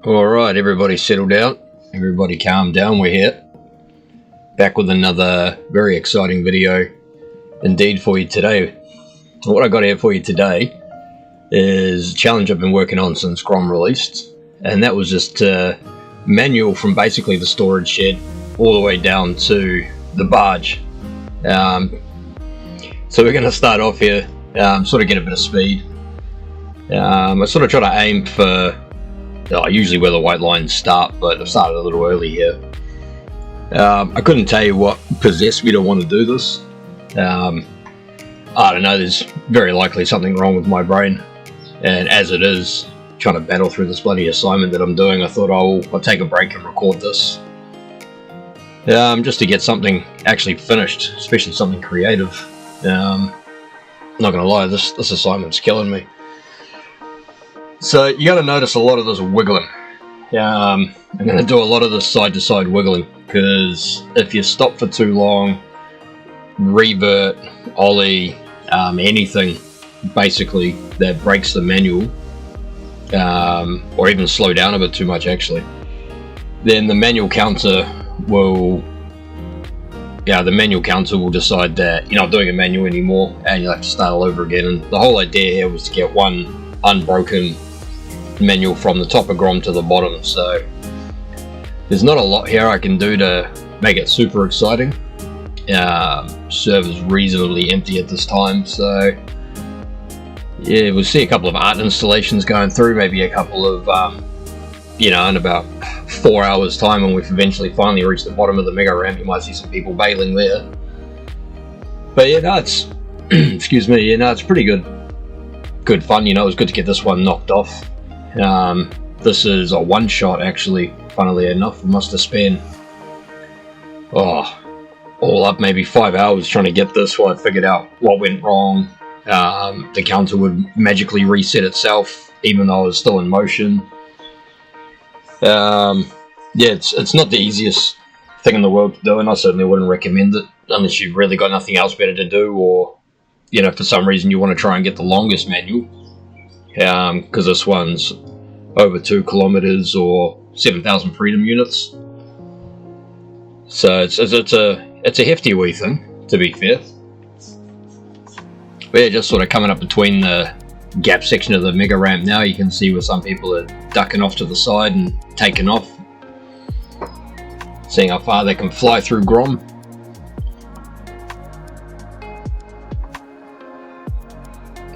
Alright, everybody settle down. Everybody calm down, we're here. Back with another very exciting video indeed for you today. What I got here for you today is a challenge I've been working on since Grom released. And that was just a manual from basically the storage shed all the way down to the barge. So we're going to start off here, sort of get a bit of speed. I sort of try to aim for usually where the white lines start, but I've started a little early here. I couldn't tell you what possessed me to want to do this. I don't know, there's very likely something wrong with my brain, and as it is, trying to battle through this bloody assignment that I'm doing, I thought I'll take a break and record this. Just to get something actually finished, especially something creative. Not gonna lie, this assignment's killing me. So you're going to notice a lot of this wiggling. I'm going to do a lot of this side to side wiggling, because if you stop for too long, revert, ollie, anything basically that breaks the manual, or even slow down a bit too much actually, then the manual counter will decide that you're not doing a manual anymore and you'll have to start all over again. And the whole idea here was to get one unbroken manual from the top of Grom to the bottom, so there's not a lot here I can do to make it super exciting. Server's reasonably empty at this time, so yeah, we'll see a couple of art installations going through, maybe a couple of in about 4 hours time, when we've eventually finally reached the bottom of the mega ramp, you might see some people bailing there. But yeah, no, it's excuse me, yeah, no, it's pretty good fun. It was good to get this one knocked off. This is a one shot actually, funnily enough. We must have spent all up maybe 5 hours trying to get this while I figured out what went wrong. The counter would magically reset itself even though I was still in motion. Yeah, it's not the easiest thing in the world to do, and I certainly wouldn't recommend it unless you've really got nothing else better to do, or for some reason you want to try and get the longest manual, because this one's over 2 kilometers or 7,000 freedom units. So it's a hefty wee thing, to be fair. But yeah, just sort of coming up between the gap section of the mega ramp now, you can see where some people are ducking off to the side and taking off, seeing how far they can fly through Grom.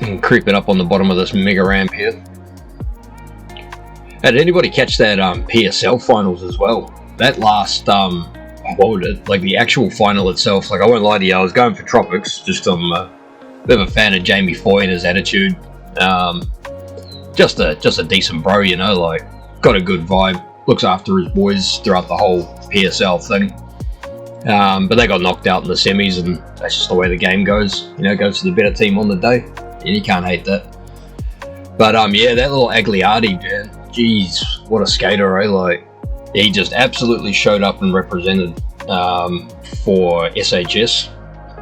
And creeping up on the bottom of this mega ramp here. Hey, did anybody catch that PSL finals as well? That last the actual final itself, I won't lie to you, I was going for Tropics, just I'm a bit of a fan of Jamie Foy and his attitude. Just a decent bro, got a good vibe, looks after his boys throughout the whole PSL thing. But they got knocked out in the semis, and that's just the way the game goes. Goes to the better team on the day, and you can't hate that. But yeah, that little Agliardi, man, jeez, what a skater, eh? He just absolutely showed up and represented for SHS,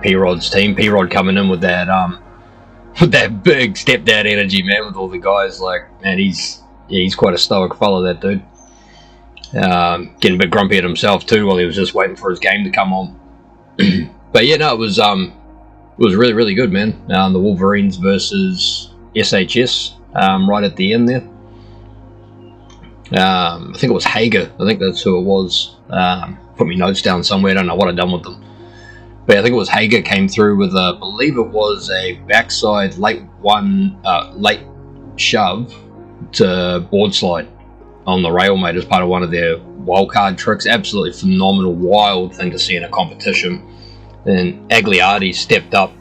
P-Rod's team. P-Rod coming in with that big step dad energy, man, with all the guys. Man, he's quite a stoic fella, that dude. Getting a bit grumpy at himself too while he was just waiting for his game to come on. But yeah, no, it was really, really good, man. The Wolverines versus SHS, right at the end there. I think it was Hager. I think that's who it was. Put my notes down somewhere. I don't know what I've done with them. But I think it was Hager came through with I believe it was a backside late shove to board slide on the rail, mate, as part of one of their wildcard tricks. Absolutely phenomenal, wild thing to see in a competition. And Agliardi stepped up.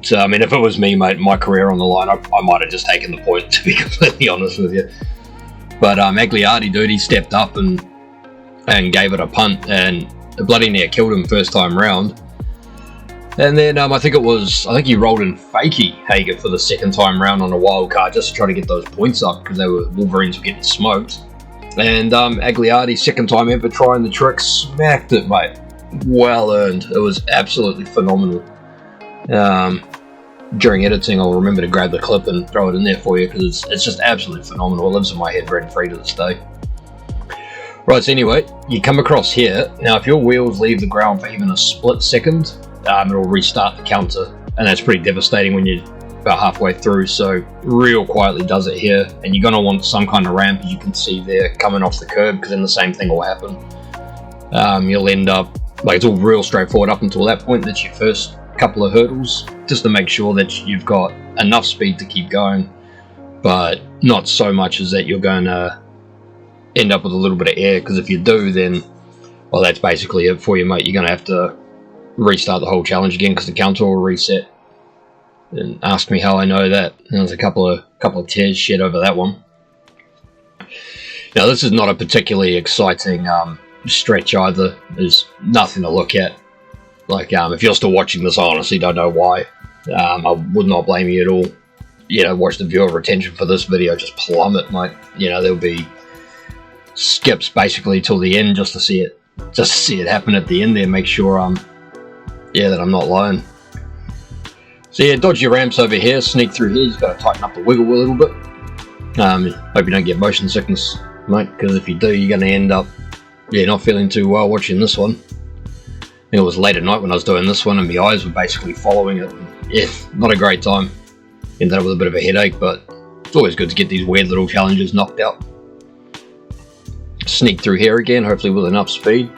So, if it was me, mate, my career on the line, I might have just taken the point, to be completely honest with you. But Agliardi, dude, he stepped up and gave it a punt, and bloody near killed him first time round. And then I think he rolled in Fakey Hager for the second time round on a wild card, just to try to get those points up, because Wolverines were getting smoked. And Agliardi, second time ever trying the trick, smacked it, mate. Well earned. It was absolutely phenomenal. During editing, I'll remember to grab the clip and throw it in there for you, because it's just absolutely phenomenal. It lives in my head rent free to this day. Right, so anyway, you come across here. Now, if your wheels leave the ground for even a split second, it'll restart the counter, and that's pretty devastating when you're about halfway through. So real quietly does it here, and you're going to want some kind of ramp, as you can see there, coming off the curb, because then the same thing will happen. You'll end up, like, it's all real straightforward up until that point. That's your first couple of hurdles, just to make sure that you've got enough speed to keep going, but not so much as that you're going to end up with a little bit of air, because if you do, then, well, that's basically it for you, mate. You're going to have to restart the whole challenge again, because the counter will reset. And ask me how I know that. There's a couple of tears shed over that one. Now, this is not a particularly exciting stretch either. There's nothing to look at. Like, if you're still watching this, I honestly don't know why. I would not blame you at all. You know, watch the viewer retention for this video just plummet, mate. You know, there'll be skips basically till the end just to see it happen at the end there. Make sure that I'm not lying. So yeah, dodge your ramps over here, sneak through here. You just got to tighten up the wiggle a little bit. Hope you don't get motion sickness, mate, because if you do, you're going to end up not feeling too well watching this one. It was late at night when I was doing this one, and my eyes were basically following it. Yeah, not a great time. Ended up with a bit of a headache, but it's always good to get these weird little challenges knocked out. Sneak through here again, hopefully with enough speed.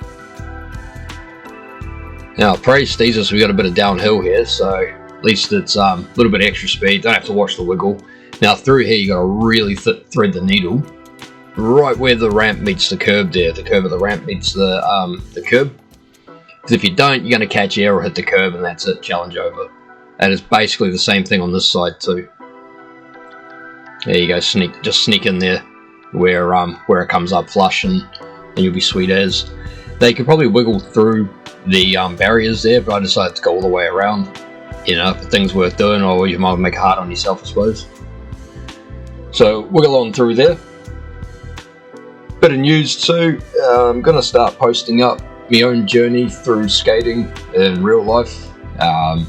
Now, praise Jesus, we got a bit of downhill here, so at least it's a little bit extra speed. Don't have to watch the wiggle. Now, through here, you got to really thread the needle right where the ramp meets the curb there. The curve of the ramp meets the curb. Because if you don't, you're going to catch air or hit the curb, and that's it. Challenge over. And it's basically the same thing on this side too. There you go. Just sneak in there where it comes up flush, and you'll be sweet as. Now, you could probably wiggle through the barriers there, but I decided to go all the way around. You know, if the thing's worth doing, or you might make it hard on yourself, I suppose. So wiggle on through there. Bit of news too. I'm going to start posting up my own journey through skating in real life. I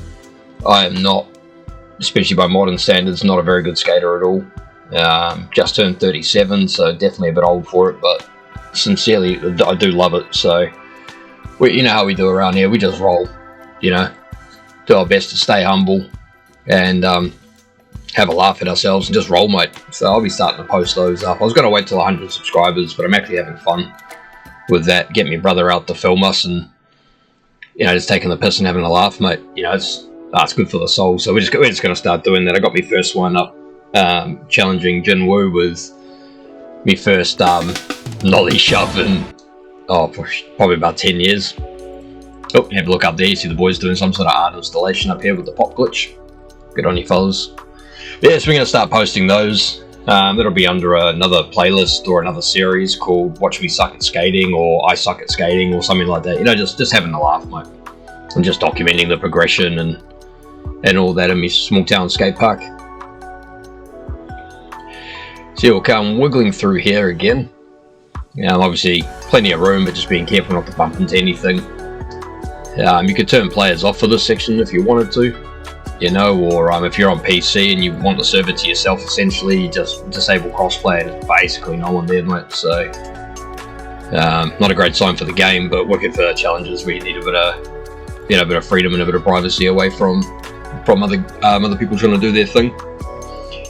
am not, especially by modern standards, not a very good skater at all. Just turned 37, so definitely a bit old for it, but sincerely, I do love it. So, you know how we do around here, we just roll, you know, do our best to stay humble and have a laugh at ourselves and just roll, mate. So I'll be starting to post those up. I was going to wait till 100 subscribers, but I'm actually having fun with that, getting my brother out to film us and, you know, just taking the piss and having a laugh, mate. You know, it's good for the soul. So we're just going to start doing that. I got my first one up, challenging Jin Woo with my first nollie shove in probably about 10 years. Oh, have a look up there. You see the boys doing some sort of art installation up here with the pop glitch. Good on you, fellas. Yeah, so we're going to start posting those. It'll be under another playlist or another series called Watch Me Suck at Skating, or I Suck at Skating, or something like that. You know, just having a laugh, mate. And just documenting the progression and all that in my small town skate park. So you'll come wiggling through here again. Obviously plenty of room, but just being careful not to bump into anything. You could turn players off for this section if you wanted to, you know, or if you're on PC and you want the server to yourself, essentially, you just disable crossplay and there's basically no one there, mate. So not a great sign for the game, but working for challenges where you need a bit of freedom and a bit of privacy away from other people trying to do their thing.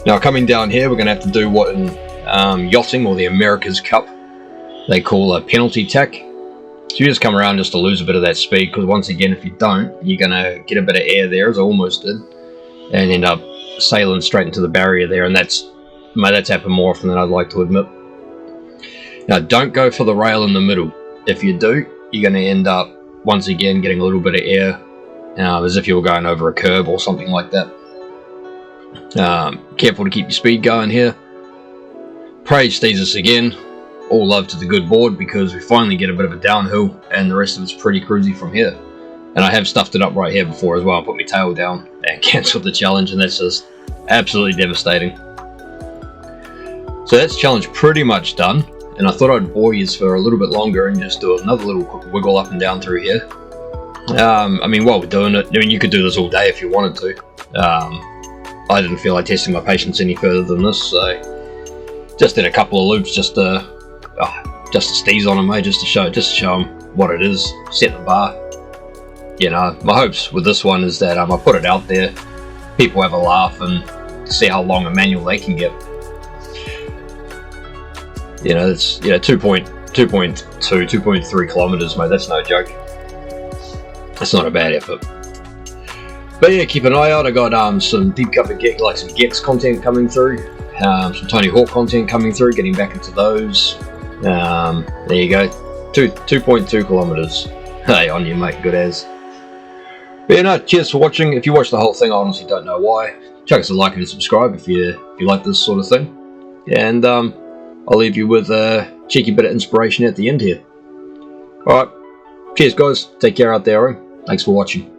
Now, coming down here, we're going to have to do what in yachting or the America's Cup they call a penalty tack. So you just come around just to lose a bit of that speed, because once again, if you don't, you're going to get a bit of air there, as I almost did, and end up sailing straight into the barrier there, and that's happened more often than I'd like to admit. Now, don't go for the rail in the middle. If you do, you're going to end up, once again, getting a little bit of air, as if you were going over a curb or something like that. Careful to keep your speed going here. Praise Jesus again. All love to the good board, because we finally get a bit of a downhill and the rest of it's pretty cruisy from here. And I have stuffed it up right here before as well. I put my tail down and cancelled the challenge, and that's just absolutely devastating. So that's challenge pretty much done, and I thought I'd bore you for a little bit longer and just do another little quick wiggle up and down through here. I mean, while we're doing it, I mean, you could do this all day if you wanted to. I didn't feel like testing my patience any further than this, so just did a couple of loops just to just to steeze on them, mate, just to show them what it is, set the bar. You know, my hopes with this one is that I put it out there, people have a laugh and see how long a manual they can get. You know, it's 2.3 kilometers, mate. That's no joke. That's not a bad effort. But yeah, keep an eye out. I got some deep cover some Gex content coming through, some Tony Hawk content coming through. Getting back into those. There you go, 2.2 kilometers. Hey, on you, mate. Good as. But yeah, no, cheers for watching. If you watched the whole thing, I honestly don't know why. Chuck us a like and a subscribe if you like this sort of thing. And I'll leave you with a cheeky bit of inspiration at the end here. Alright, cheers guys, take care out there. Thanks for watching.